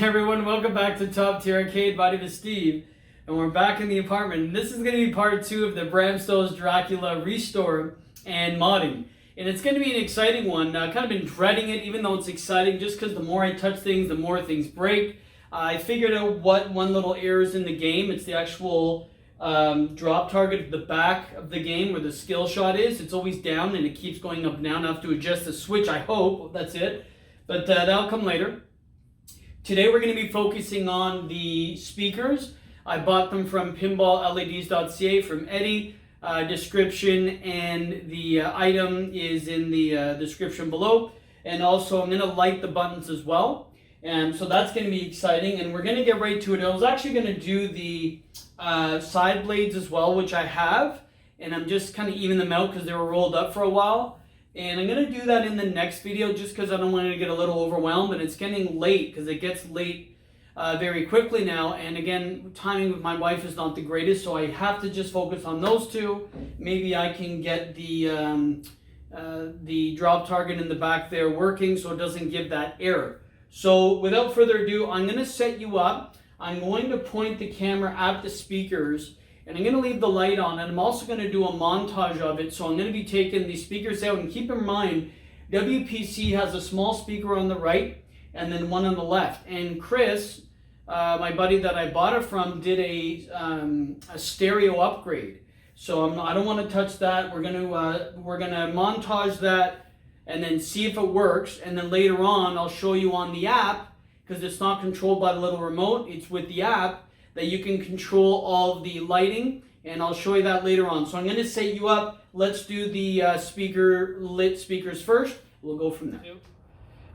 everyone, welcome back to Top Tier Arcade. My name is Steve, and we're back in the apartment. And this is going to be part 2 of the Bram Dracula restore and modding. And it's going to be an exciting one. I've kind of been dreading it, even though it's exciting, just because the more I touch things, the more things break. I figured out what one little error is in the game. It's the actual drop target at the back of the game where the skill shot is. It's always down, and it keeps going up and down. I have to adjust the switch, I hope. That's it. But that'll come later. Today we're going to be focusing on the speakers. I bought them from pinball.leds.ca from Eddie. Description and the item is in the description below. And also I'm going to light the buttons as well. And so that's going to be exciting. And we're going to get right to it. I was actually going to do the side blades as well, which I have. And I'm just kind of evening them out because they were rolled up for a while. And I'm going to do that in the next video just because I don't want to get a little overwhelmed. And it's getting late because it gets late very quickly now. And again, timing with my wife is not the greatest, so I have to just focus on those two. Maybe I can get the drop target in the back there working so it doesn't give that error. So without further ado, I'm going to set you up. I'm going to point the camera at the speakers. And I'm going to leave the light on, and I'm also going to do a montage of it. So I'm going to be taking the speakers out, and keep in mind, WPC has a small speaker on the right, and then one on the left. And Chris, my buddy that I bought it from, did a stereo upgrade. So I don't want to touch that. We're going to montage that, and then see if it works. And then later on, I'll show you on the app, because it's not controlled by the little remote. It's with the app that you can control all of the lighting, and I'll show you that later on. So I'm going to set you up. Let's do the lit speakers first. We'll go from there.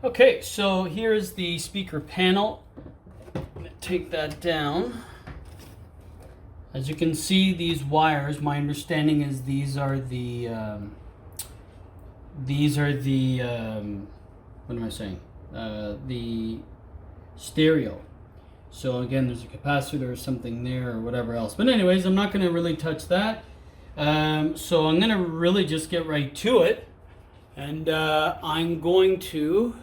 Okay, so here's the speaker panel. I'm going to take that down. As you can see, these wires, my understanding is these are the what am I saying? The stereo. So again, there's a capacitor or something there or whatever else. But anyways, I'm not going to really touch that. So I'm going to really just get right to it. And I'm going to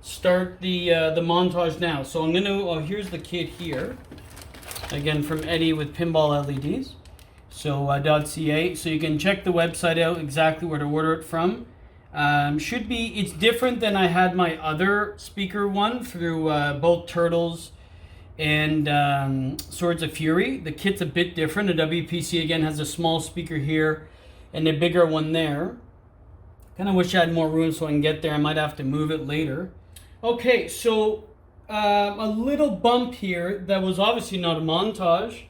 start the montage now. So I'm going to, here's the kit here. Again, from Eddie with Pinball LEDs. So .ca. So you can check the website out exactly where to order it from. It's different than I had my other speaker one through both Turtles and Swords of Fury. The kit's a bit different. The WPC again has a small speaker here and a bigger one there. Kind of wish I had more room so I can get there. I might have to move it later. Okay, so a little bump here that was obviously not a montage,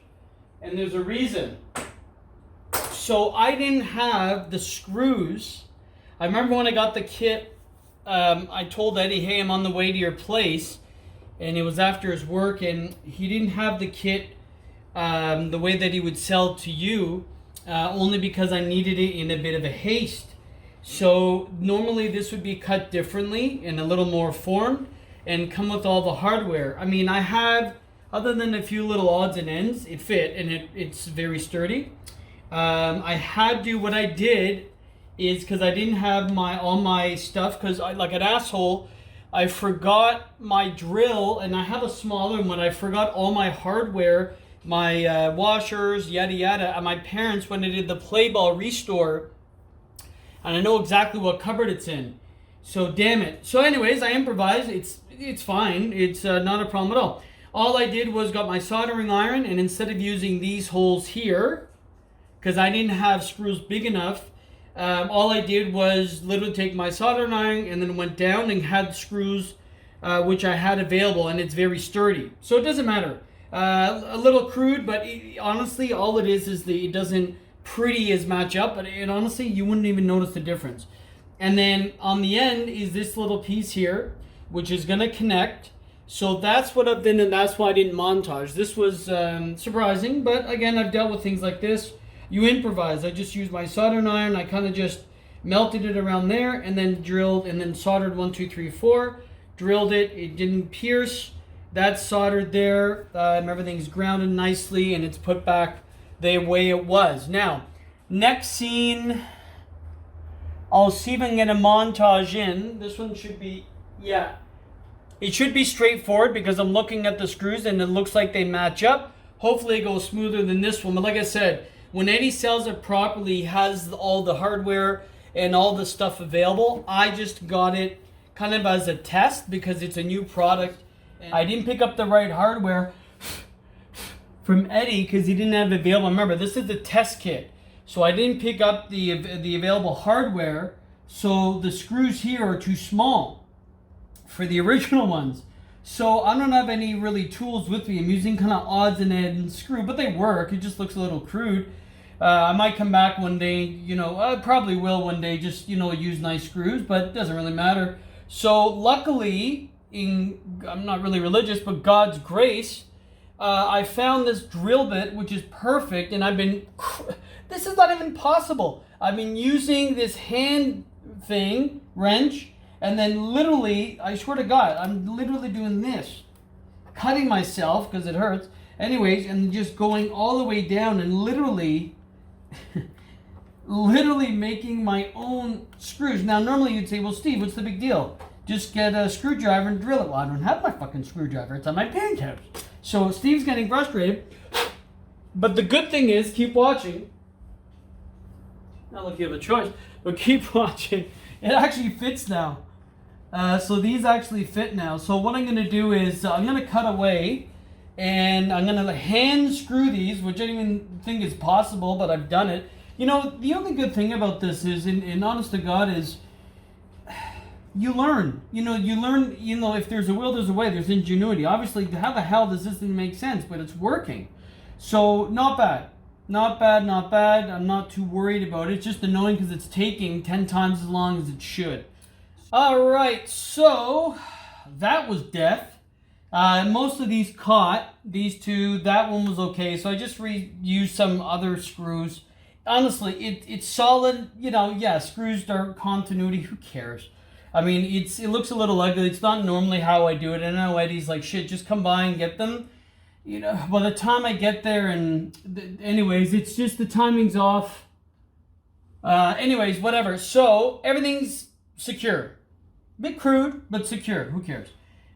and there's a reason. So I didn't have the screws. I remember when I got the kit, I told Eddie, hey, I'm on the way to your place. And it was after his work, and he didn't have the kit the way that he would sell to you, only because I needed it in a bit of a haste. So normally this would be cut differently and a little more formed and come with all the hardware. I mean, I had, other than a few little odds and ends, it fit, and it's very sturdy. I had to, what I did is, because I didn't have all my stuff, because like an asshole, I forgot my drill, and I have a smaller one. I forgot all my hardware, my washers, yada yada, at my parents when they did the play ball restore. And I know exactly what cupboard it's in. So damn it. So anyways, I improvised. It's fine. It's not a problem at all. All I did was got my soldering iron, and instead of using these holes here, because I didn't have screws big enough, all I did was literally take my soldering iron and then went down and had screws which I had available, and it's very sturdy. So it doesn't matter. A little crude, but honestly, all it is it doesn't pretty as match up, but honestly, you wouldn't even notice the difference. And then on the end is this little piece here, which is going to connect. So that's what I've done, and that's why I didn't montage. This was surprising, but again, I've dealt with things like this. You improvise. I just used my soldering iron. I kind of just melted it around there and then drilled and then soldered 1, 2, 3, 4. Drilled it. It didn't pierce. That's soldered there. Everything's grounded nicely, and it's put back the way it was. Now, next scene, I'll see if I can get a montage in. This one should be, yeah. It should be straightforward because I'm looking at the screws and it looks like they match up. Hopefully it goes smoother than this one. But like I said, when Eddie sells it properly, he has all the hardware and all the stuff available. I just got it kind of as a test because it's a new product. I didn't pick up the right hardware from Eddie because he didn't have it available. Remember, this is the test kit. So I didn't pick up the available hardware. So the screws here are too small for the original ones. So I don't have any really tools with me. I'm using kind of odds and ends screw, but they work. It just looks a little crude. I might come back one day, you know, I probably will one day, just, you know, use nice screws, but it doesn't really matter. So luckily, I'm not really religious, but God's grace, I found this drill bit, which is perfect, and this is not even possible. I've been using this hand thing, wrench, and then literally, I swear to God, I'm literally doing this, cutting myself because it hurts. Anyways, and just going all the way down and literally making my own screws. Now, normally you'd say, well, Steve, what's the big deal? Just get a screwdriver and drill it. Well, I don't have my fucking screwdriver. It's on my penthouse. So Steve's getting frustrated. But the good thing is, keep watching. Not like you have a choice, but keep watching. It actually fits now. So these actually fit now. So what I'm going to do is I'm going to cut away and I'm going to hand screw these, which I didn't even think is possible, but I've done it. You know, the only good thing about this is, in honest to God, is you learn. You know, if there's a will, there's a way. There's ingenuity. Obviously, how the hell does this thing make sense? But it's working. So not bad. Not bad, not bad. I'm not too worried about it. It's just annoying because it's taking 10 times as long as it should. Alright, so that was death. Most of these caught. These two, that one was okay. So I just reused some other screws. Honestly, it's solid. You know, yeah, screws are continuity. Who cares? I mean, it looks a little ugly. It's not normally how I do it. And I know Eddie's like, shit, just come by and get them. You know, by the time I get there anyways, it's just the timing's off. Anyways, whatever. So, everything's secure. Bit crude, but secure. Who cares?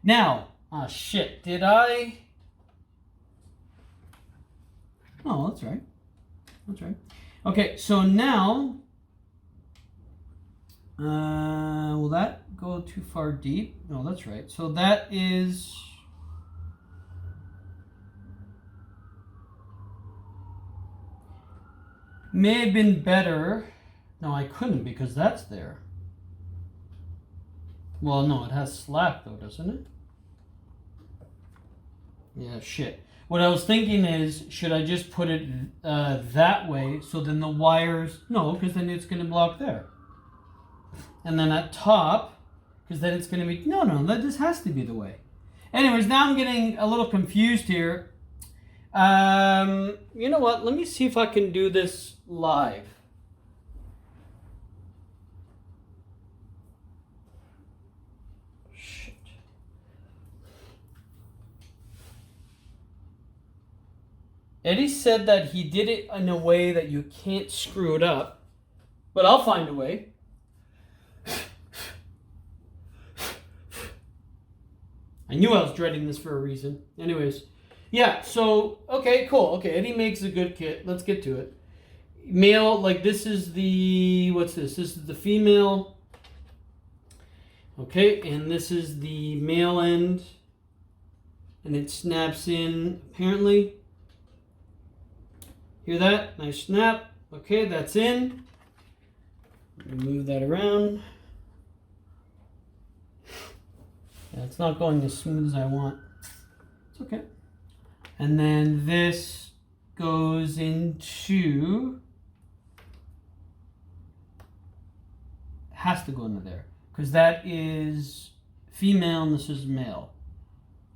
Now, shit. Did I? Oh, that's right. That's right. Okay, so now, will that go too far deep? No, that's right. So that is, may have been better. No, I couldn't because that's there. Well, no, it has slack though, doesn't it? Yeah, shit. What I was thinking is, should I just put it that way, so then the wires, no, because then it's going to block there. And then at top, because then it's going to be, no, this has to be the way. Anyways, now I'm getting a little confused here. You know what, let me see if I can do this live. Eddie said that he did it in a way that you can't screw it up, but I'll find a way. I knew I was dreading this for a reason. Anyways, yeah, so, okay, cool. Okay, Eddie makes a good kit. Let's get to it. Male, like this is the, what's this? This is the female. Okay, and this is the male end. And it snaps in, apparently. Hear that? Nice snap. Okay, that's in. Move that around. Yeah, it's not going as smooth as I want. It's okay. And then this goes into, has to go into there because that is female and this is male.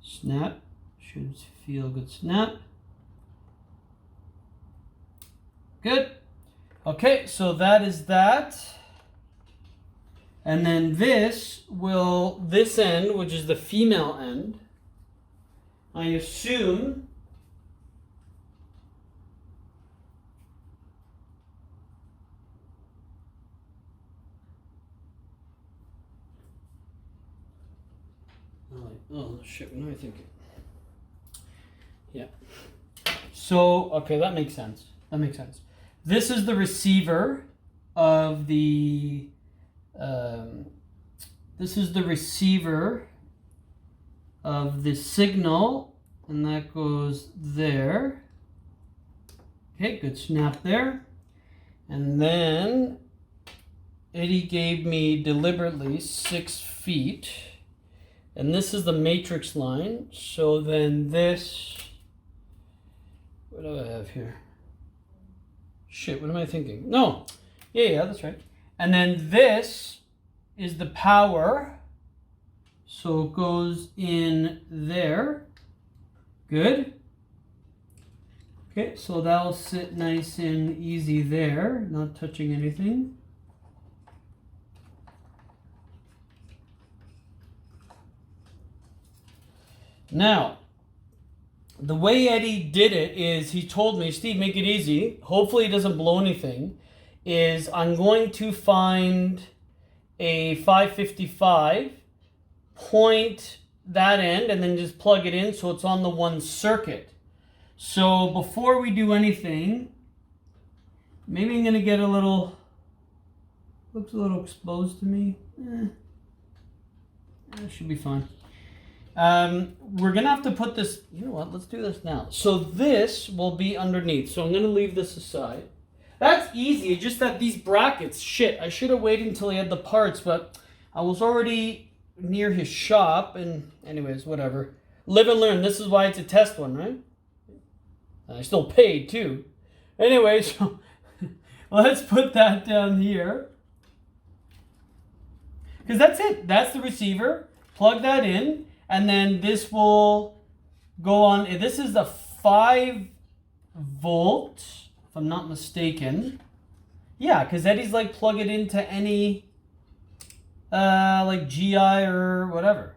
Snap. Should feel good snap. Good. Okay, so that is that. And then this end, which is the female end, I assume Oh shit, what am I thinking? Yeah. So, okay, that makes sense. That makes sense. This is the receiver of the, this is the receiver of the signal, and that goes there. Okay, good snap there. And then Eddie gave me deliberately 6 feet. And this is the matrix line. So then this, what do I have here? Shit, what am I thinking? No, yeah, that's right. And then this is the power. So it goes in there. Good. Okay, so that'll sit nice and easy there, not touching anything. Now, the way Eddie did it is he told me, Steve, make it easy. Hopefully it doesn't blow anything. Is I'm going to find a 555, point that end, and then just plug it in so it's on the one circuit. So before we do anything, maybe I'm going to get a little, looks a little exposed to me. That should be fine. We're going to have to put this, you know what, let's do this now. So this will be underneath. So I'm going to leave this aside. That's easy, just that these brackets, shit, I should have waited until he had the parts, but I was already near his shop, and anyways, whatever. Live and learn, this is why it's a test one, right? I still paid too. Anyway, so let's put that down here. Because that's it. That's the receiver. Plug that in. And then this will go on. This is a 5 volt, if I'm not mistaken. Yeah, because Eddie's like plug it into any like GI or whatever.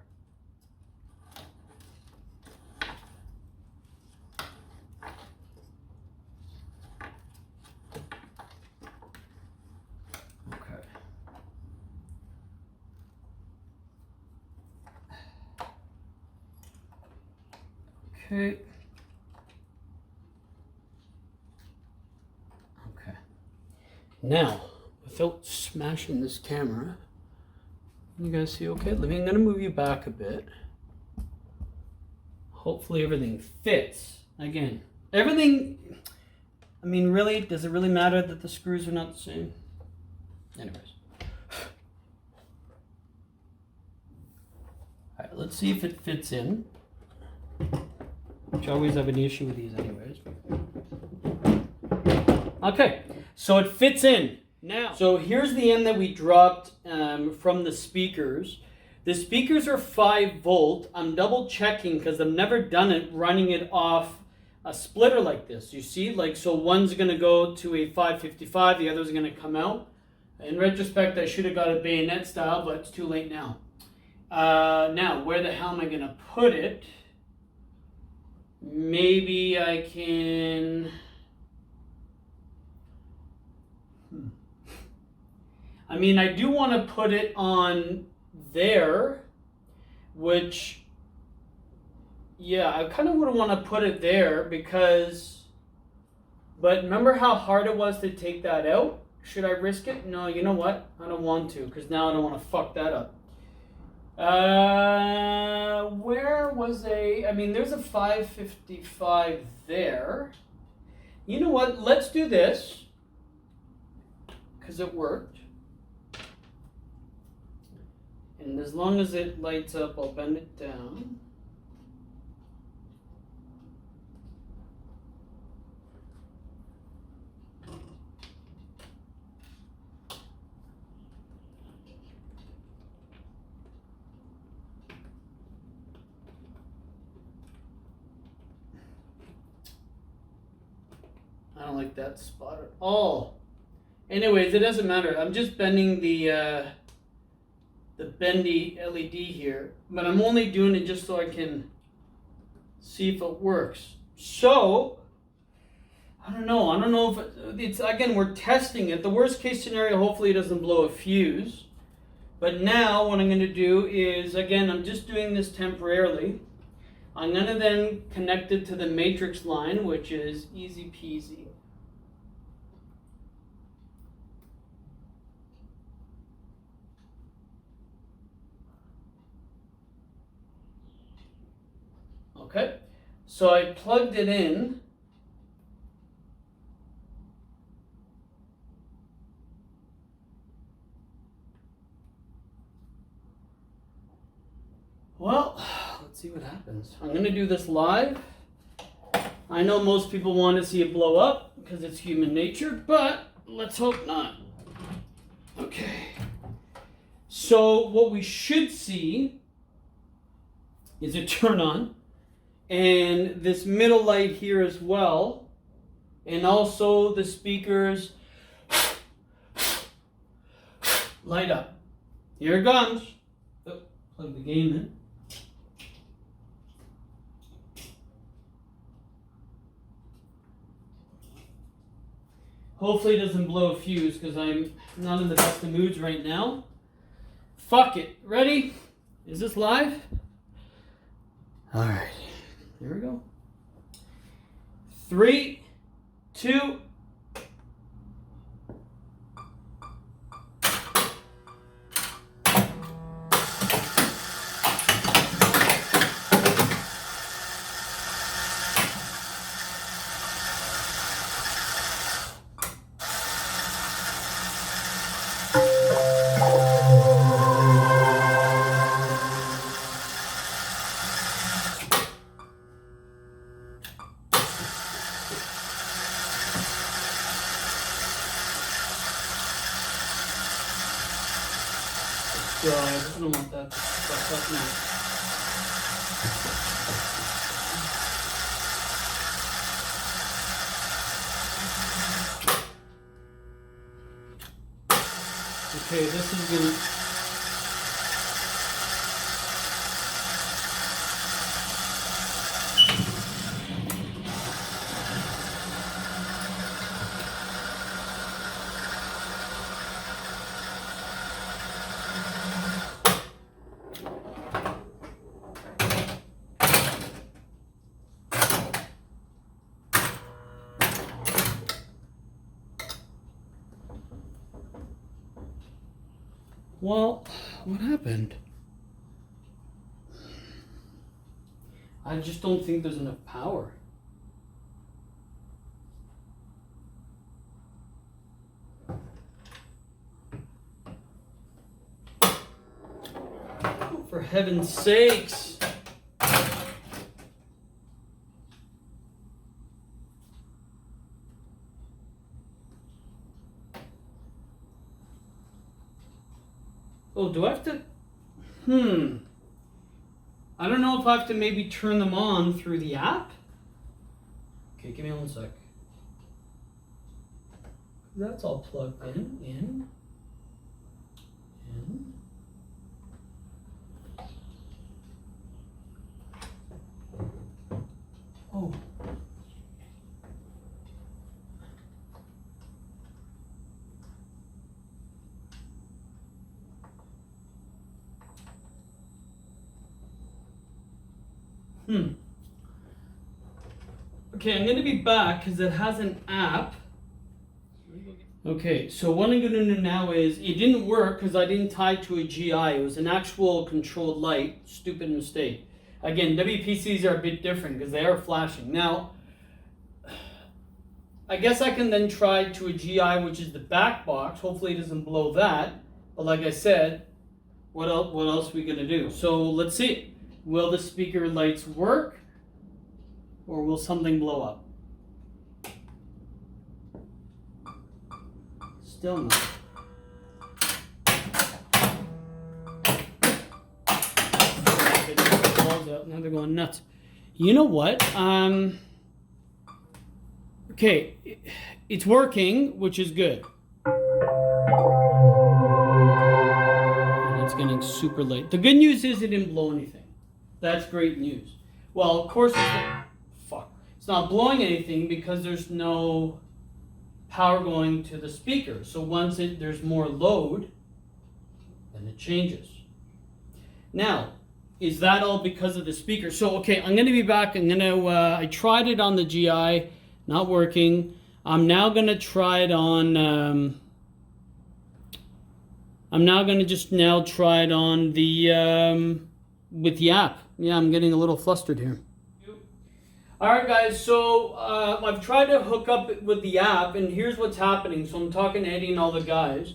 Okay. Okay. Now, without smashing this camera, you guys see okay? I'm going to move you back a bit. Hopefully everything fits. Again, everything, I mean, really, does it really matter that the screws are not the same? Anyways. All right, let's see if it fits in. Which I always have an issue with these anyways. Okay, so it fits in. Now, so here's the end that we dropped from the speakers. The speakers are 5 volt. I'm double checking because I've never done it running it off a splitter like this. You see, like, so one's going to go to a 555, the other's going to come out. In retrospect, I should have got a bayonet style, but it's too late now. Now, where the hell am I going to put it? Maybe I can... I mean, I do want to put it on there, which, yeah, I kind of would want to put it there because, but remember how hard it was to take that out? Should I risk it? No, you know what? I don't want to, because now I don't want to fuck that up. Where was I mean, there's a 555 there. You know what? Let's do this, because it worked. And as long as it lights up, I'll bend it down. I don't like that spot at all. Anyways, it doesn't matter. I'm just bending the bendy LED here, but I'm only doing it just so I can see if it works. So, I don't know if it's, again, we're testing it. The worst case scenario, hopefully it doesn't blow a fuse. But now what I'm going to do is, again, I'm just doing this temporarily. I'm going to then connect it to the matrix line, which is easy peasy. Okay, so I plugged it in. Well, let's see what happens. I'm going to do this live. I know most people want to see it blow up because it's human nature, but let's hope not. Okay. So what we should see is it turn on, and this middle light here as well, and also the speakers light up. Here it comes. Oh, plug the game in. Hopefully it doesn't blow a fuse because I'm not in the best of moods right now. Fuck it. Ready? Is this live? Alright. Here we go. 3, 2. God, I don't want that stuff up now. Okay, this is gonna... Well, what happened? I just don't think there's enough power. Oh, for heaven's sakes. Oh, do I have to? I don't know if I have to maybe turn them on through the app. Okay, give me 1 sec. That's all plugged in. Oh. Okay, I'm going to be back because it has an app. Okay, so what I'm going to do now is, it didn't work because I didn't tie it to a GI. It was an actual controlled light. Stupid mistake. Again, WPCs are a bit different because they are flashing. Now, I guess I can then try to a GI, which is the back box. Hopefully it doesn't blow that. But like I said, what else are we going to do? So let's see. Will the speaker lights work? Or will something blow up? Still not. Now they're going nuts. You know what? Okay, it's working, which is good. And it's getting super late. The good news is it didn't blow anything. That's great news. Well, of course, it's not blowing anything because there's no power going to the speaker. So once there's more load, and it changes. Now, is that all because of the speaker? So, okay, I'm going to be back. I tried it on the GI, not working. I'm now going to try it on, I'm now going to just now try it on the, with the app. Yeah, I'm getting a little flustered here. Alright guys, so I've tried to hook up with the app, and here's what's happening. So I'm talking to Eddie and all the guys.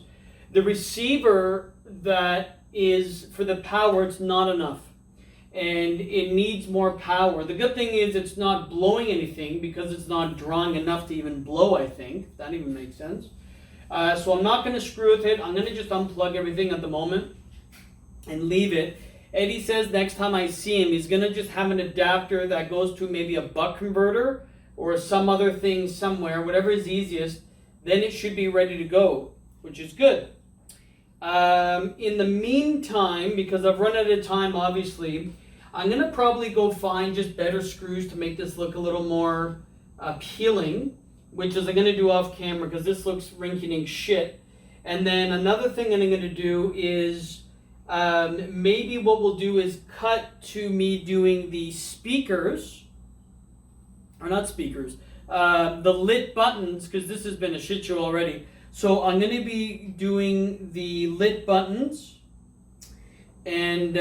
The receiver that is for the power, it's not enough. And it needs more power. The good thing is it's not blowing anything because it's not drawing enough to even blow, I think. If that even makes sense. So I'm not going to screw with it. I'm going to just unplug everything at the moment and leave it. Eddie says next time I see him, he's going to just have an adapter that goes to maybe a buck converter or some other thing somewhere, whatever is easiest. Then it should be ready to go, which is good. In the meantime, because I've run out of time, obviously, I'm going to probably go find just better screws to make this look a little more appealing, which is I'm going to do off camera because this looks rinky-dink shit. And then another thing I'm going to do is maybe what we'll do is cut to me doing the speakers, or not speakers, the lit buttons, because this has been a shit show already. So I'm going to be doing the lit buttons, and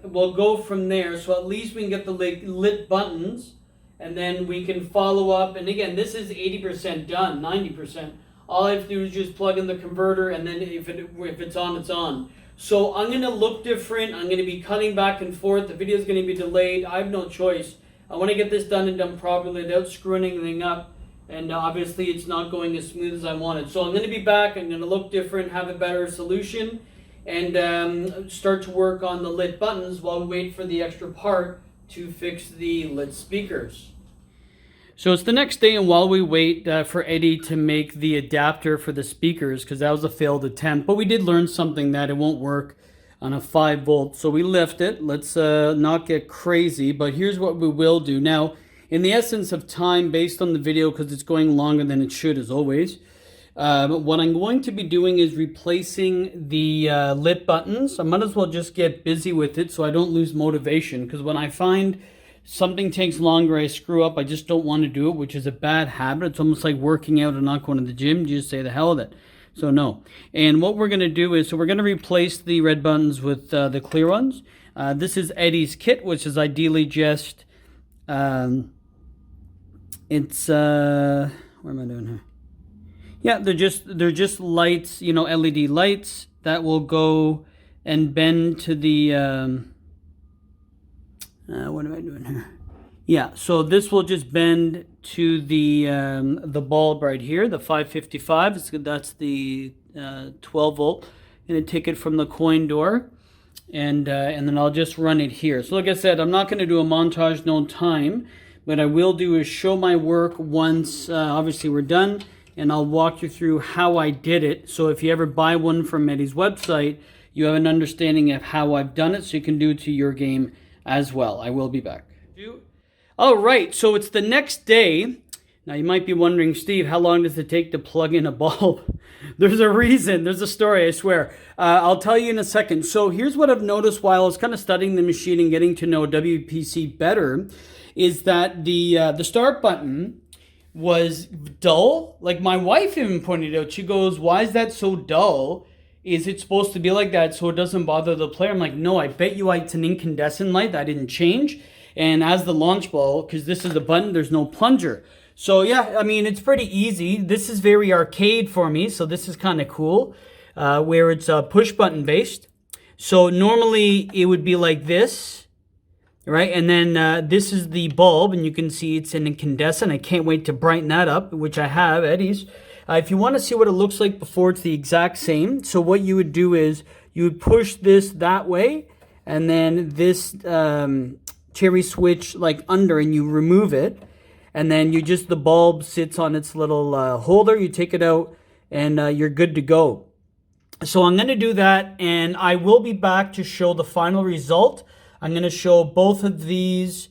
we'll go from there. So at least we can get the lit buttons, and then we can follow up. And again, this is 80% done, 90%. All I have to do is just plug in the converter, and then if it's on, it's on. So I'm going to look different. I'm going to be cutting back and forth. The video is going to be delayed. I have no choice. I want to get this done and done properly without screwing anything up. And obviously it's not going as smooth as I wanted. So I'm going to be back. I'm going to look different, have a better solution, and start to work on the lit buttons while we wait for the extra part to fix the lit speakers. So it's the next day, and while we wait for Eddie to make the adapter for the speakers, because that was a failed attempt, but we did learn something that it won't work on a 5 volt. So we left it. Let's not get crazy, but here's what we will do. Now, in the essence of time, based on the video, because it's going longer than it should as always, what I'm going to be doing is replacing the lit buttons. I might as well just get busy with it so I don't lose motivation, because when I find something takes longer, I screw up, I just don't want to do it, which is a bad habit. It's almost like working out and not going to the gym. You just say the hell with it. So no. And what we're going to do is, so we're going to replace the red buttons with the clear ones. This is Eddie's kit, which is ideally just, it's, where am I doing here? Yeah, they're just lights, you know, LED lights that will go and bend to the, what am I doing here? Yeah, so this will just bend to the bulb right here, the 555. That's the 12 volt. I'm going to take it from the coin door, and then I'll just run it here. So like I said, I'm not going to do a montage, no time. What I will do is show my work once, obviously we're done, and I'll walk you through how I did it. So if you ever buy one from Eddie's website, you have an understanding of how I've done it, so you can do it to your game as well. I will be back. All right, so it's the next day. Now you might be wondering, Steve, how long does it take to plug in a bulb? There's a reason. There's a story, I swear. I'll tell you in a second. So here's what I've noticed while I was kind of studying the machine and getting to know WPC better, is that the start button was dull. Like my wife even pointed out, she goes, why is that so dull? Is it supposed to be like that so it doesn't bother the player? I'm like, no, I bet you it's an incandescent light that didn't change. And as the launch ball, because this is the button, there's no plunger. So yeah, I mean, it's pretty easy. This is very arcade for me, so this is kind of cool, where it's push button based. So normally it would be like this, right? And then this is the bulb, and you can see it's an incandescent. I can't wait to brighten that up, which I have, Eddie's. If you want to see what it looks like before, it's the exact same. So what you would do is you would push this that way, and then this cherry switch like under, and you remove it, and then you just, the bulb sits on its little holder. You take it out, and you're good to go. So I'm going to do that, and I will be back to show the final result. I'm going to show both of these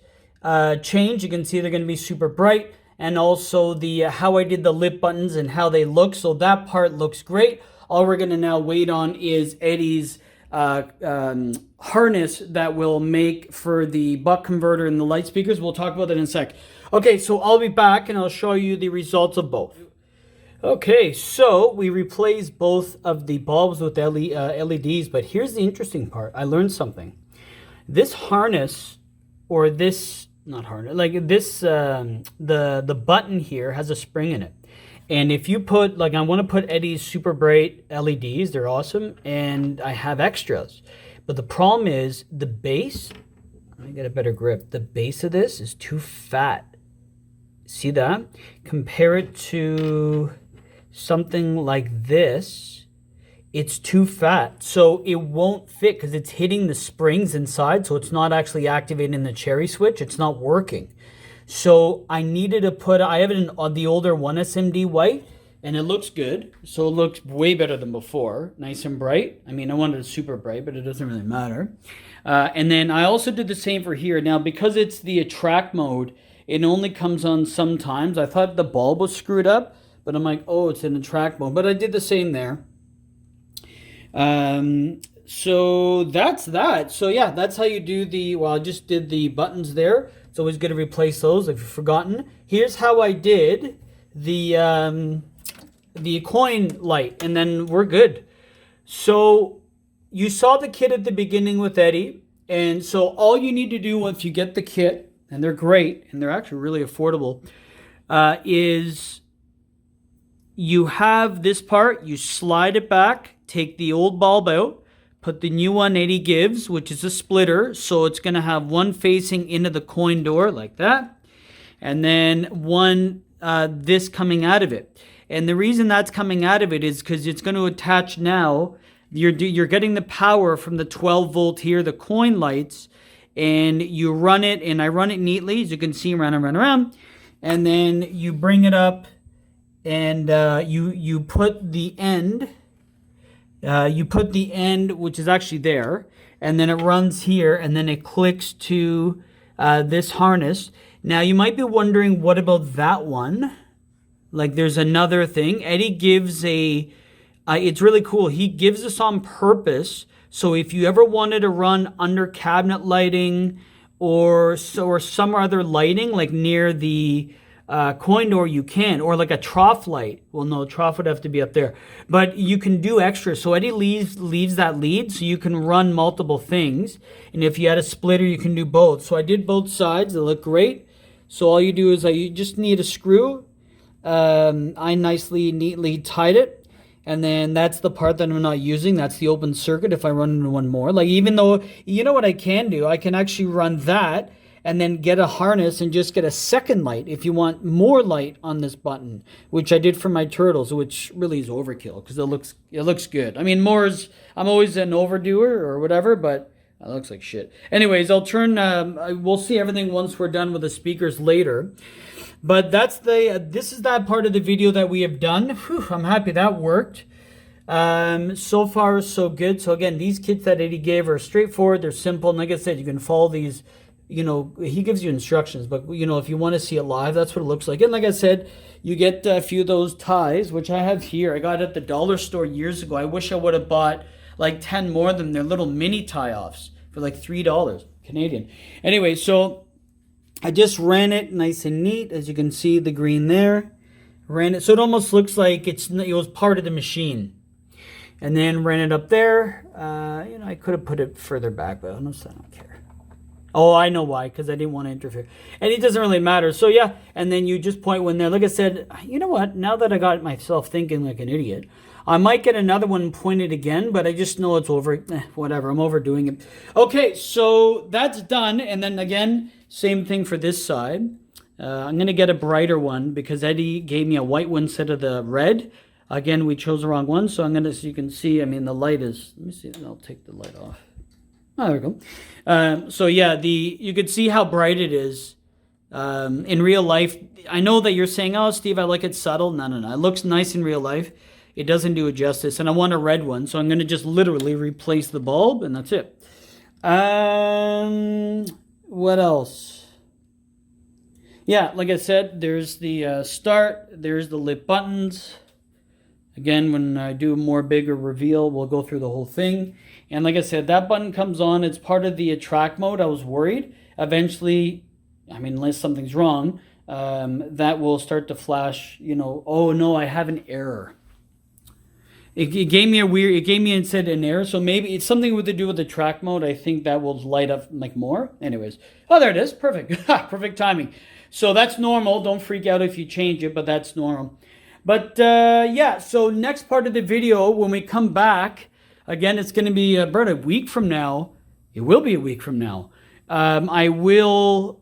change. You can see they're going to be super bright, and also the how I did the lit buttons and how they look. So that part looks great. All we're going to now wait on is Eddie's harness that will make for the buck converter and the light speakers. We'll talk about that in a sec. Okay, so I'll be back and I'll show you the results of both. Okay, so we replaced both of the bulbs with LEDs, but here's the interesting part. I learned something. This harness, or this, not harness, like this, the button here has a spring in it. And if you put, like I want to put Eddie's super bright LEDs, they're awesome, and I have extras. But the problem is the base, let me get a better grip, the base of this is too fat. See that? Compare it to something like this, it's too fat. So it won't fit because it's hitting the springs inside, so it's not actually activating the cherry switch. It's not working. So I needed to put, I have it on the older 1SMD white, and it looks good. So it looks way better than before. Nice and bright. I mean, I wanted it super bright, but it doesn't really matter. And then I also did the same for here. Now, because it's the attract mode, it only comes on sometimes. I thought the bulb was screwed up, but I'm like, oh, it's in attract mode. But I did the same there. So that's that. So yeah, that's how you do the, well, I just did the buttons there. It's always good to replace those if you've forgotten. Here's how I did the coin light, and then we're good. So you saw the kit at the beginning with Eddie, and so all you need to do once you get the kit, and they're great, and they're actually really affordable, is you have this part, you slide it back, take the old bulb out, put the new one Eddie gives, which is a splitter, so it's going to have one facing into the coin door like that, and then one this coming out of it. And the reason that's coming out of it is because it's going to attach now, you're getting the power from the 12 volt here, the coin lights, and you run it, and I run it neatly, as you can see, around and around and around, and then you bring it up, and you put the end, which is actually there, and then it runs here, and then it clicks to this harness. Now, you might be wondering, what about that one? Like, there's another thing. Eddie gives it's really cool. He gives this on purpose. So if you ever wanted to run under cabinet lighting or some other lighting, like near the coin door, you can, or like a trough light. Well, no, trough would have to be up there, but you can do extra. So Eddie leaves that lead, so you can run multiple things. And if you had a splitter, you can do both. So I did both sides. They look great. So all you do is you just need a screw. I neatly tied it. And then that's the part that I'm not using. That's the open circuit if I run into one more. Like, even though, you know what I can do? I can actually run that and then get a harness and just get a second light if you want more light on this button, which I did for my turtles, which really is overkill because it looks good. I mean, I'm always an overdoer or whatever, but it looks like shit. Anyways, I'll turn, we'll see everything once we're done with the speakers later. But that's this is that part of the video that we have done. Whew, I'm happy that worked. So far, so good. So again, these kits that Eddie gave are straightforward. They're simple. And like I said, you can follow these, he gives you instructions. But, if you want to see it live, that's what it looks like. And like I said, you get a few of those ties, which I have here. I got at the dollar store years ago. I wish I would have bought like 10 more of them. They're little mini tie-offs for like $3 Canadian. Anyway, so I just ran it nice and neat. As you can see, the green there. Ran it, so it almost looks like it was part of the machine. And then ran it up there. I could have put it further back, but honestly, I don't care. Oh, I know why, because I didn't want to interfere. And it doesn't really matter. So yeah, and then you just point one there. Like I said, you know what? Now that I got myself thinking like an idiot, I might get another one pointed again, but I just know it's over. Whatever, I'm overdoing it. Okay, so that's done. And then again, same thing for this side. I'm going to get a brighter one because Eddie gave me a white one instead of the red. Again, we chose the wrong one, so I'm going to, so you can see, I mean, the light is, let me see, I'll take the light off. Oh, there we go. So yeah, you could see how bright it is. In real life, I know that you're saying, oh, Steve, I like it subtle. No. It looks nice in real life. It doesn't do it justice, and I want a red one, so I'm going to just literally replace the bulb, and that's it. What else? Yeah, like I said, there's the start, there's the lit buttons. Again, when I do a more bigger reveal, we'll go through the whole thing. And like I said, that button comes on. It's part of the attract mode. I was worried. Eventually, I mean, unless something's wrong, that will start to flash, you know, oh no, I have an error. It gave me and said an error. So maybe it's something to do with the track mode. I think that will light up like more. Anyways. Oh, there it is. Perfect. Perfect timing. So that's normal. Don't freak out if you change it, but that's normal. But yeah, so next part of the video, when we come back, again, it's going to be about a week from now. It will be a week from now. We're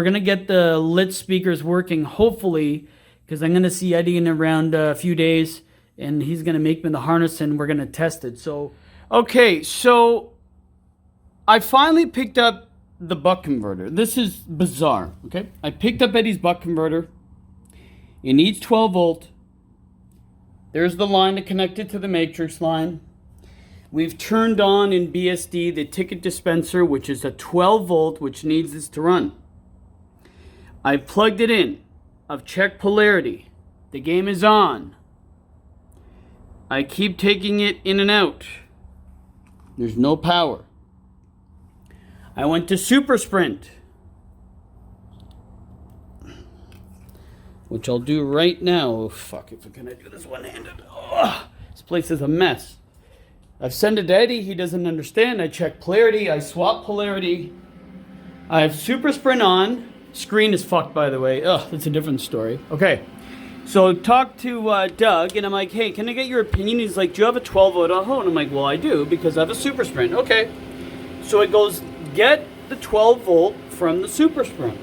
gonna get the lit speakers working, hopefully, because I'm gonna see Eddie in around a few days, and he's gonna make me the harness, and we're gonna test it. So, okay, so I finally picked up the buck converter. This is bizarre. Okay, I picked up Eddie's buck converter. It needs 12 volt. There's the line to connect it to the matrix line. We've turned on in BSD the ticket dispenser, which is a 12 volt, which needs this to run. I've plugged it in. I've checked polarity. The game is on. I keep taking it in and out. There's no power. I went to Super Sprint, which I'll do right now. Oh, fuck, if I can do this one-handed. Oh, this place is a mess. I've sent it to Eddie. He doesn't understand. I check polarity. I swap polarity. I have Super Sprint on. Screen is fucked, by the way. Ugh, that's a different story. Okay. So talk to Doug, and I'm like, hey, can I get your opinion? He's like, do you have a 12 volt at home? And I'm like, well, I do, because I have a Super Sprint. Okay. So it goes, get the 12 volt from the Super Sprint.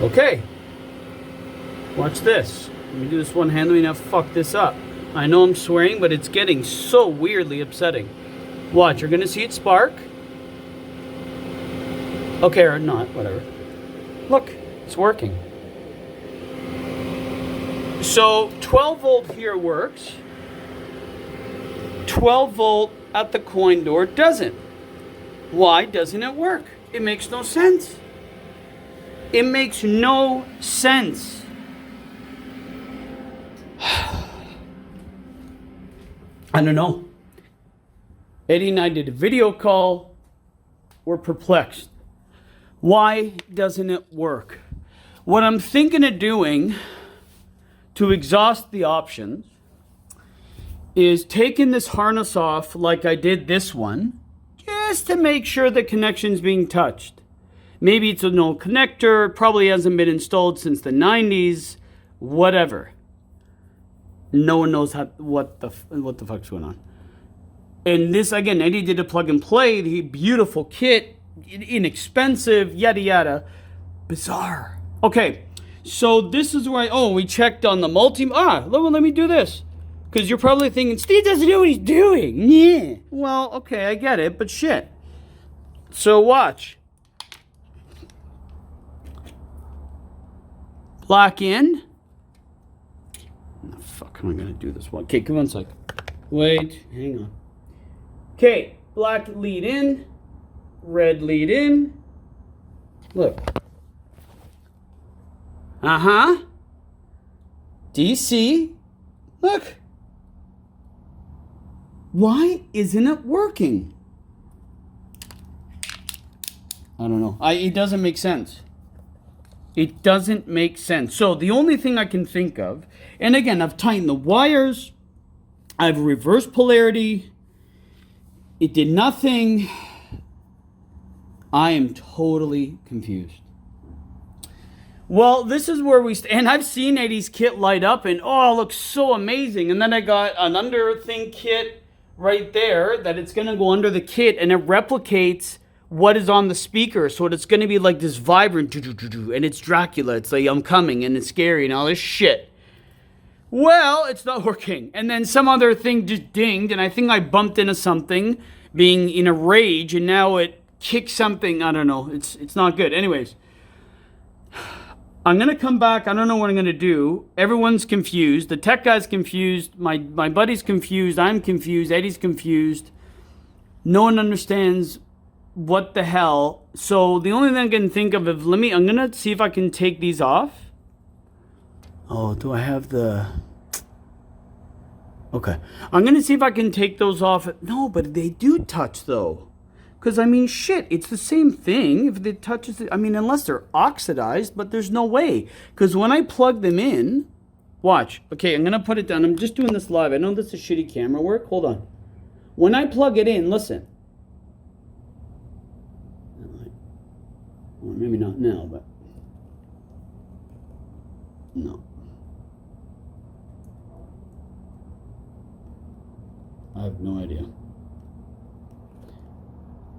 Okay. Watch this. Let me do this one hand. Let me not fuck this up. I know I'm swearing, but it's getting so weirdly upsetting. Watch, you're going to see it spark. Okay, or not, whatever. Look, it's working. So 12 volt here works. 12 volt at the coin door doesn't. Why doesn't it work? It makes no sense. It makes no sense. I don't know. Eddie and I did a video call. We're perplexed. Why doesn't it work? What I'm thinking of doing to exhaust the options is taking this harness off like I did this one, just to make sure the connection's being touched. Maybe it's an old connector, probably hasn't been installed since the 90s, whatever. No one knows what the fuck's going on. And this, again, Eddie did a plug and play, the beautiful kit, inexpensive, yada yada. Bizarre. Okay, so this is where we checked on the let me do this. Because you're probably thinking, Steve doesn't know what he's doing. Yeah. Well, okay, I get it, but shit. So watch. Lock in. Fuck, how am I going to do this one? Okay, come on a sec. Wait, hang on. Okay, black lead in, red lead in. Look. Uh-huh. DC. Look. Why isn't it working? I don't know. It doesn't make sense. It doesn't make sense. So the only thing I can think of, and again, I've tightened the wires, I've reversed polarity, it did nothing. I am totally confused. Well, this is where and I've seen Eddie's kit light up and, oh, it looks so amazing. And then I got an under thing kit right there that it's going to go under the kit and it replicates what is on the speaker. So it's going to be like this vibrant, and it's Dracula. It's like, I'm coming, and it's scary and all this shit. Well, it's not working. And then some other thing just dinged, and I think I bumped into something being in a rage, and now it kicked something. I don't know. It's not good. Anyways, I'm going to come back. I don't know what I'm going to do. Everyone's confused. The tech guy's confused. My buddy's confused. I'm confused. Eddie's confused. No one understands what the hell. So the only thing I can think of is, I'm going to see if I can take these off. Oh, do I have the... Okay. I'm going to see if I can take those off. No, but they do touch, though. Because, I mean, shit, it's the same thing. If it touches, I mean, unless they're oxidized, but there's no way. Because when I plug them in, watch. Okay, I'm going to put it down. I'm just doing this live. I know this is shitty camera work. Hold on. When I plug it in, listen. Well, maybe not now, but no. I have no idea.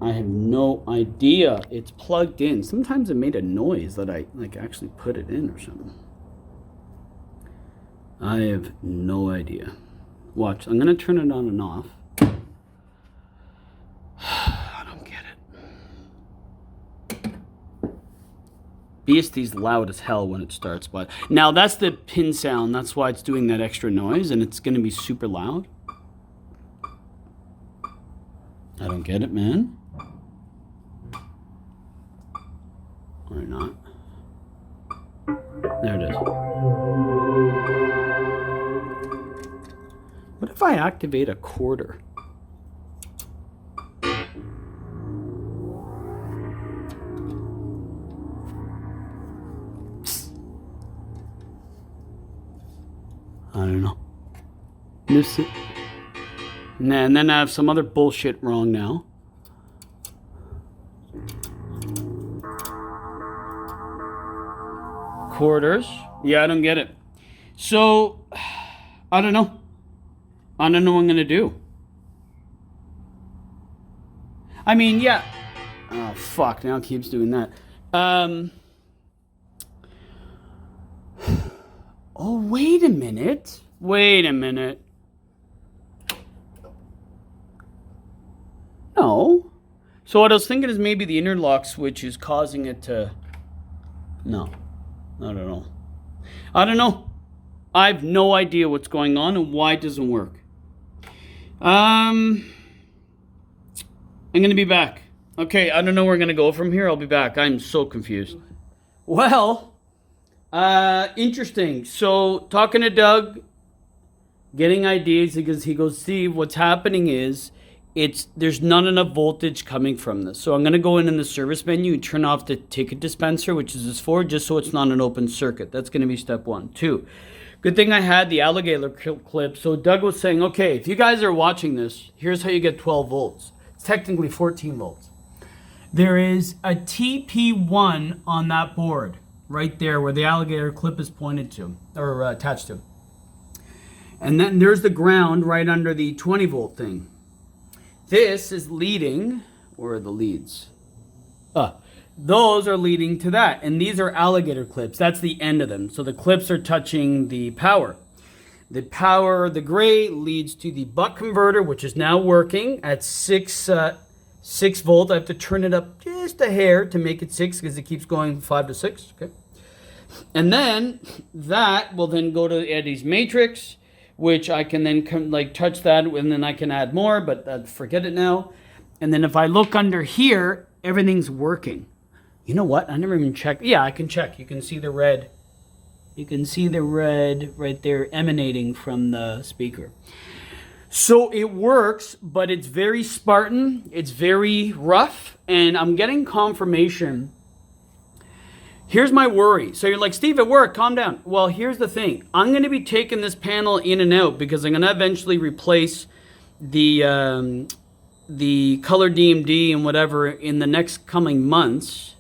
I have no idea. It's plugged in. Sometimes it made a noise that I like actually put it in or something. I have no idea. Watch. I'm going to turn it on and off. I don't get it. BSD's loud as hell when it starts, but now that's the pin sound. That's why it's doing that extra noise, and it's going to be super loud. I don't get it, man. Or not. There it is. What if I activate a quarter? I don't know. Miss it. And then I have some other bullshit wrong now. Quarters. Yeah, I don't get it. So, I don't know. I don't know what I'm going to do. I mean, yeah. Oh, fuck. Now it keeps doing that. Oh, wait a minute. Wait a minute. No. So what I was thinking is maybe the interlock switch is causing it to... No. I don't know. I don't know. I have no idea what's going on and why it doesn't work. I'm going to be back. Okay, I don't know where we're going to go from here. I'll be back. I'm so confused. Well, interesting. So, talking to Doug, getting ideas, because he goes, Steve, what's happening is there's not enough voltage coming from this. So I'm going to go in the service menu and turn off the ticket dispenser, which is this for, just so it's not an open circuit. That's going to be step 1. 2, good thing I had the alligator clip. So Doug was saying, okay, if you guys are watching this, here's how you get 12 volts. It's technically 14 volts. There is a TP1 on that board right there where the alligator clip is pointed to or attached to. And then there's the ground right under the 20 volt thing. This is leading, where are the leads? Those are leading to that. And these are alligator clips. That's the end of them. So the clips are touching the power. The power, the gray, leads to the buck converter, which is now working at 6 volt. I have to turn it up just a hair to make it 6 because it keeps going 5 to 6. Okay. And then that will then go to Eddie's matrix, which I can then touch that, and then I can add more, but forget it now. And then if I look under here, everything's working. You know what? I never even checked. Yeah, I can check. You can see the red. You can see the red right there emanating from the speaker. So it works, but it's very Spartan. It's very rough, and I'm getting confirmation. Here's my worry. So you're like, Steve, it worked. Calm down. Well, here's the thing. I'm going to be taking this panel in and out because I'm going to eventually replace the color DMD and whatever in the next coming months.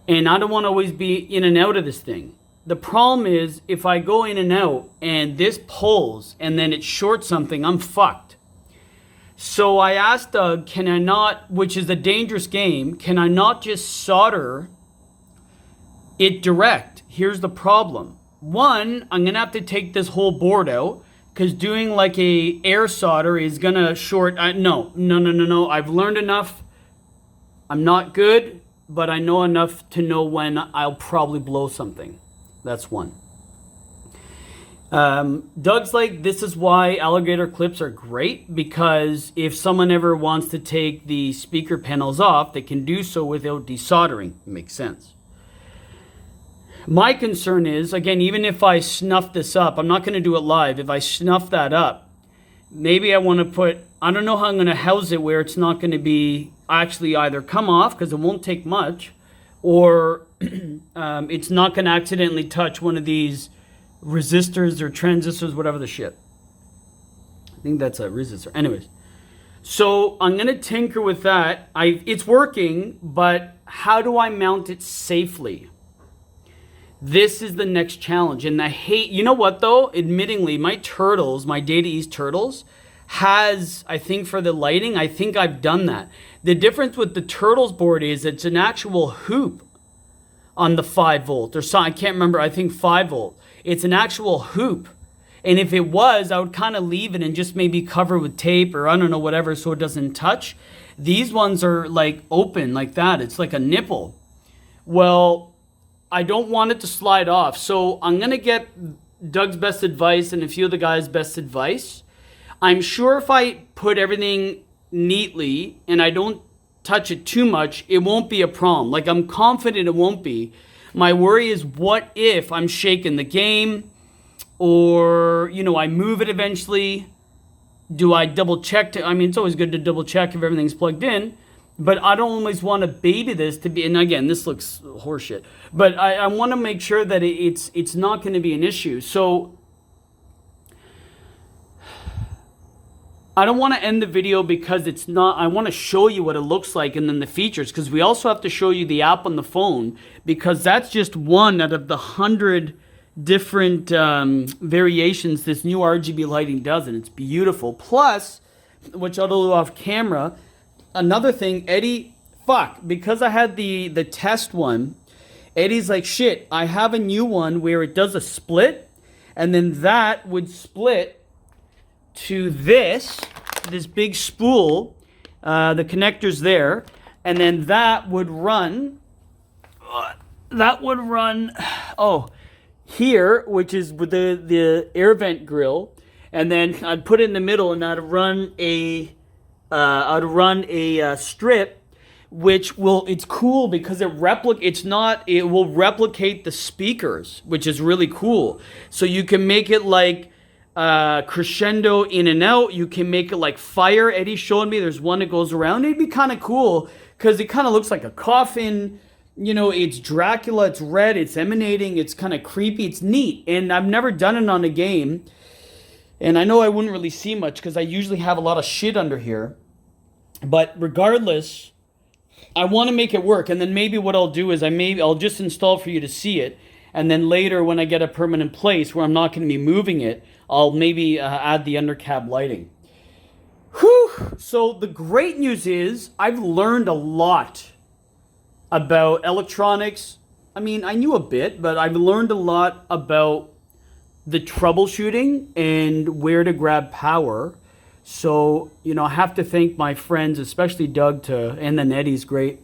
And I don't want to always be in and out of this thing. The problem is if I go in and out and this pulls and then it shorts something, I'm fucked. So I asked Doug, can I not, which is a dangerous game, can I not just solder it direct? Here's the problem. One, I'm going to have to take this whole board out because doing like a air solder is going to short. No. I've learned enough. I'm not good, but I know enough to know when I'll probably blow something. That's one. Doug's like, this is why alligator clips are great, because if someone ever wants to take the speaker panels off, they can do so without desoldering. It makes sense. My concern is, again, even if I snuff this up, I'm not going to do it live. If I snuff that up, maybe I want to put, I don't know how I'm going to house it where it's not going to be actually either come off because it won't take much, or it's not going to accidentally touch one of these resistors or transistors, whatever the shit. I think that's a resistor. Anyways, so I'm going to tinker with that. It's working, but how do I mount it safely? This is the next challenge. And I hate, you know what though? Admittingly, my turtles, my Data East turtles, has, I think for the lighting, I think I've done that. The difference with the turtles board is it's an actual hoop on the 5 volt. Or so, I can't remember, I think 5 volt. It's an actual hoop. And if it was, I would kind of leave it and just maybe cover with tape or I don't know, whatever, so it doesn't touch. These ones are like open like that. It's like a nipple. Well, I don't want it to slide off. So I'm going to get Doug's best advice and a few of the guys' best advice. I'm sure if I put everything neatly and I don't touch it too much, it won't be a problem. Like, I'm confident it won't be. My worry is, what if I'm shaking the game, or, you know, I move it eventually? Do I double check? I mean, it's always good to double check if everything's plugged in. But I don't always want to baby this to be, and again, this looks horseshit, but I want to make sure that it's not going to be an issue. So I don't want to end the video because it's not, I want to show you what it looks like and then the features, because we also have to show you the app on the phone, because that's just one out of the 100 different variations this new RGB lighting does, and it's beautiful. Plus, which I'll do off camera, another thing, Eddie, because I had the test one, Eddie's like, shit, I have a new one where it does a split, and then that would split to this big spool, the connector's there, and then that would run, here, which is with the air vent grill, and then I'd put it in the middle, and I'd run a strip, which will, it's cool because it will replicate the speakers, which is really cool. So you can make it like crescendo in and out. You can make it like fire. Eddie showed me there's one that goes around. It'd be kind of cool because it kind of looks like a coffin. You know, it's Dracula, it's red, it's emanating, it's kind of creepy, it's neat. And I've never done it on a game. And I know I wouldn't really see much because I usually have a lot of shit under here. But regardless, I want to make it work. And then maybe what I'll do is I'll just install for you to see it. And then later when I get a permanent place where I'm not going to be moving it, I'll maybe add the undercab lighting. Whew! So the great news is I've learned a lot about electronics. I mean, I knew a bit, but I've learned a lot about the troubleshooting and where to grab power. So, you know, I have to thank my friends, especially Doug, and then Eddie's great.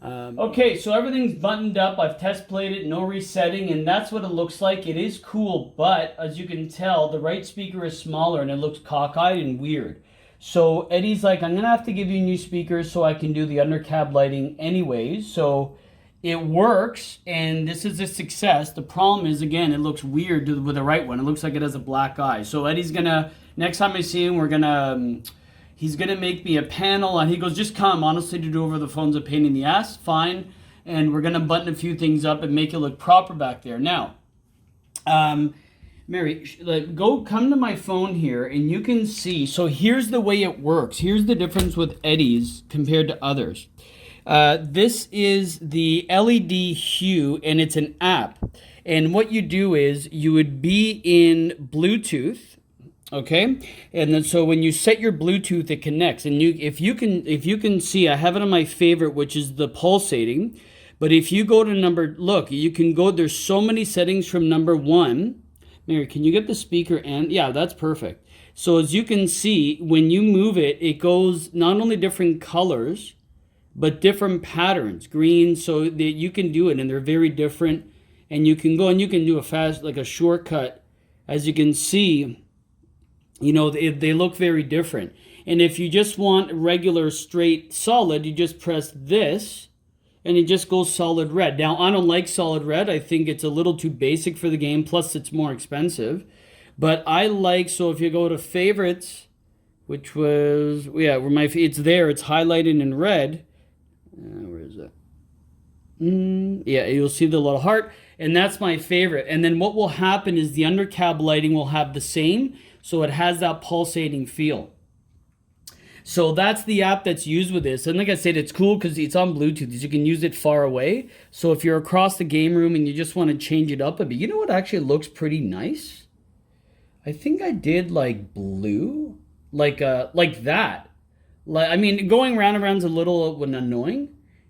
Okay, so everything's buttoned up. I've test played it, no resetting, and that's what it looks like. It is cool, but as you can tell, the right speaker is smaller and it looks cockeyed and weird. So Eddie's like, I'm going to have to give you new speakers so I can do the undercab lighting anyways. So it works, and this is a success. The problem is, again, it looks weird with the right one. It looks like it has a black eye. So Eddie's going to, next time I see him, he's going to make me a panel. And he goes, just come. Honestly, to do over the phone's a pain in the ass. Fine. And we're going to button a few things up and make it look proper back there. Now, Mary, come to my phone here, and you can see. So here's the way it works. Here's the difference with Eddie's compared to others. This is the LED hue, and it's an app. And what you do is you would be in Bluetooth, okay? And then so when you set your Bluetooth, it connects. And if you can see, I have it on my favorite, which is the pulsating. But if you go to you can go. There's so many settings from number 1. Mary, can you get the speaker? And yeah, that's perfect. So as you can see, when you move it, it goes not only different colors, but different patterns, green, so that you can do it, and they're very different. And you can go and you can do a fast, like a shortcut. As you can see, you know, they look very different. And if you just want regular, straight, solid, you just press this, and it just goes solid red. Now, I don't like solid red. I think it's a little too basic for the game, plus it's more expensive. But I like, so if you go to favorites, which was, yeah, where it's there, it's highlighted in red. Where is it? Yeah, you'll see the little heart, and that's my favorite. And then what will happen is the undercab lighting will have the same, so it has that pulsating feel. So that's the app that's used with this. And like I said, it's cool because it's on Bluetooth. You can use it far away. So if you're across the game room and you just want to change it up a bit, you know what actually looks pretty nice? I think I did like blue, like that. Like, I mean, going round and round's a little annoying,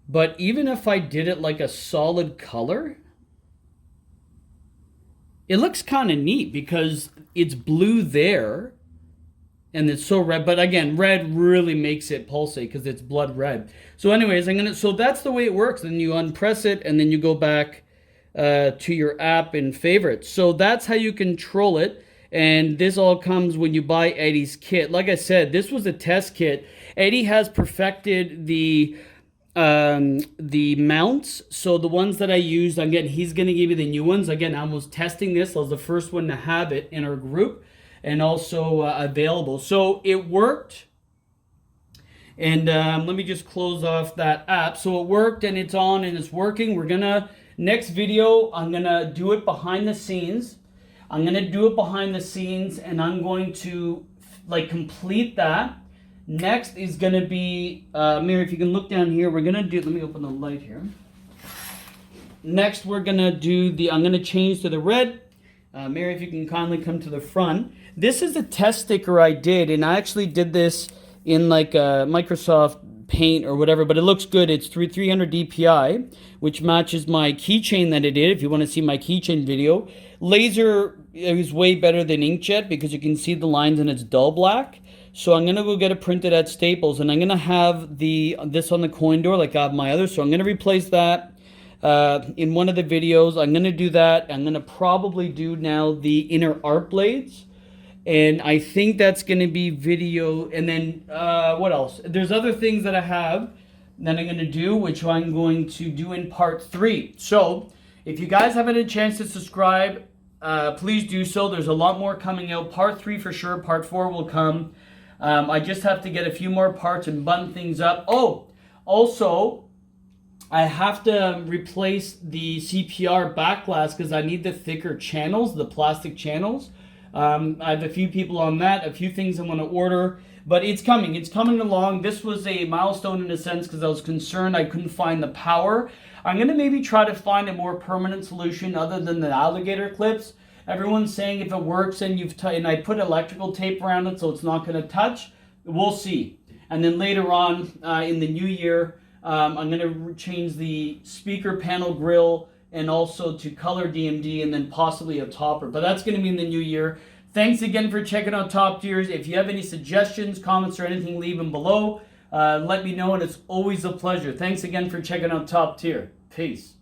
but even if I did it like a solid color, it looks kind of neat because it's blue there. And it's so red, but again, red really makes it pulsate because it's blood red. So anyways, so that's the way it works. Then you unpress it and then you go back to your app and favorites. So that's how you control it. And this all comes when you buy Eddie's kit. Like I said, this was a test kit. Eddie has perfected the mounts. So the ones that I used, again, he's going to give you the new ones. Again, I was testing this. I was the first one to have it in our group. And also available. So it worked. And let me just close off that app. So it worked and it's on and it's working. We're gonna, next video, I'm gonna do it behind the scenes. I'm gonna do it behind the scenes and I'm going to like complete that. Next is gonna be, Mary, if you can look down here, we're gonna do, let me open the light here. Next we're gonna do I'm gonna change to the red. Mary, if you can kindly come to the front. This is a test sticker I did, and I actually did this in like a Microsoft Paint or whatever, but it looks good. It's 300 DPI, which matches my keychain that I did, if you want to see my keychain video. Laser is way better than inkjet because you can see the lines and it's dull black. So I'm going to go get it printed at Staples, and I'm going to have this on the coin door like I have my other. So I'm going to replace that. In one of the videos, I'm going to do that. I'm going to probably do now the inner art blades. And I think that's going to be video. And then what else? There's other things that I have that I'm going to do, which I'm going to do in part 3. So if you guys haven't had a chance to subscribe, please do so. There's a lot more coming out. Part 3 for sure. Part 4 will come. I just have to get a few more parts and button things up. Oh, also, I have to replace the CPR back glass because I need the thicker channels, the plastic channels. I have a few people on that, a few things I want to order, but it's coming. It's coming along. This was a milestone in a sense because I was concerned I couldn't find the power. I'm going to maybe try to find a more permanent solution other than the alligator clips. Everyone's saying if it works and and I put electrical tape around it so it's not going to touch, we'll see. And then later on in the new year, I'm going to change the speaker panel grill and also to color DMD and then possibly a topper. But that's going to be in the new year. Thanks again for checking out Top Tiers. If you have any suggestions, comments, or anything, leave them below. Let me know, and it's always a pleasure. Thanks again for checking out Top Tier. Peace.